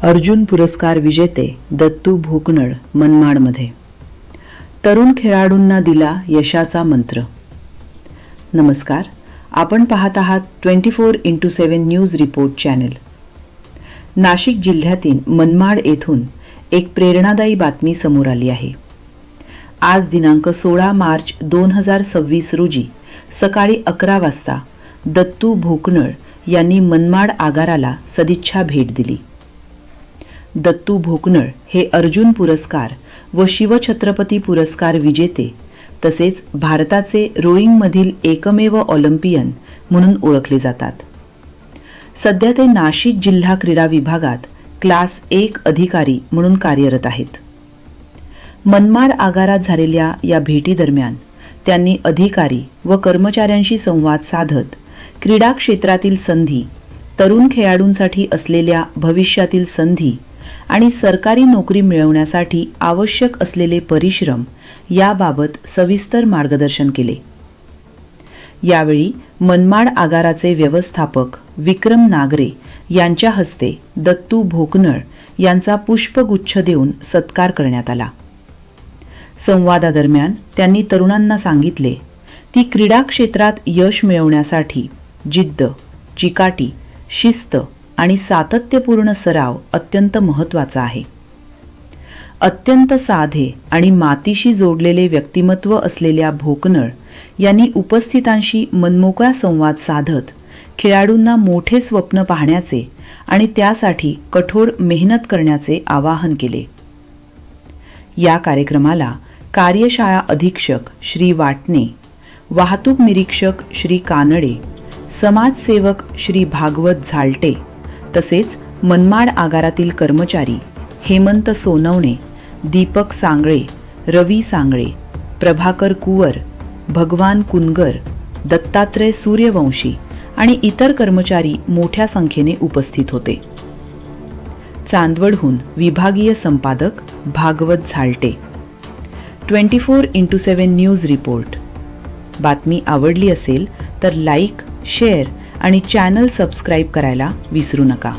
अर्जुन पुरस्कार विजेते दत्तू भोकनळ मनमाडमध्ये. तरुण खेळाडूंना दिला यशाचा मंत्र. नमस्कार, आपण पाहत आहात 24x7 news report channel. Nashik जिल्ह्यातील मनमाड येथून एक प्रेरणादायी बातमी समोर आली आहे. आज दिनांक 16 मार्च 2026 रोजी सकाळी 11 वाजता दत्तू भोकनळ यांनी मनमाड आगाराला सदिच्छा भेट दिली. दत्तू भोकनळ हे अर्जुन पुरस्कार व शिवछत्रपती पुरस्कार विजेते तसेच भारताचे रोईंगमधील एकमेव ऑलिम्पियन म्हणून ओळखले जातात. सध्या ते नाशिक जिल्हा क्रीडा विभागात क्लास 1 अधिकारी म्हणून कार्यरत आहेत. मनमाड आगारात झालेल्या या भेटीदरम्यान त्यांनी अधिकारी व कर्मचाऱ्यांशी संवाद साधत क्रीडा क्षेत्रातील संधी, तरुण खेळाडूंसाठी असलेल्या भविष्यातील संधी आणि सरकारी नोकरी मिळवण्यासाठी आवश्यक असलेले परिश्रम याबाबत सविस्तर मार्गदर्शन केले. यावेळी मनमाड आगाराचे व्यवस्थापक विक्रम नागरे यांच्या हस्ते दत्तू भोकनळ यांचा पुष्पगुच्छ देऊन सत्कार करण्यात आला. संवादादरम्यान त्यांनी तरुणांना सांगितले की क्रीडा क्षेत्रात यश मिळवण्यासाठी जिद्द, चिकाटी, शिस्त आणि सातत्यपूर्ण सराव अत्यंत महत्त्वाचा आहे. अत्यंत साधे आणि मातीशी जोडलेले व्यक्तिमत्व असलेल्या भोकनळ यांनी उपस्थितांशी मनमोकळा संवाद साधत खेळाडूंना मोठे स्वप्न पाहण्याचे आणि त्यासाठी कठोर मेहनत करण्याचे आवाहन केले. या कार्यक्रमाला कार्यशाळा अधीक्षक श्री वाटणे, वाहतूक निरीक्षक श्री कानडे, समाजसेवक श्री भागवत झालटे तसेच मनमाड आगारातील कर्मचारी हेमंत सोनवणे, दीपक सांगळे, रवी सांगळे, प्रभाकर कुवर, भगवान कुनगर, दत्तात्रय सूर्यवंशी आणि इतर कर्मचारी मोठ्या संख्येने उपस्थित होते. चांदवडहून विभागीय संपादक भागवत झालटे. 24x7 news report. बातमी आवडली असेल तर लाईक, शेअर आणि चॅनल सबस्क्राईब करायला विसरू नका.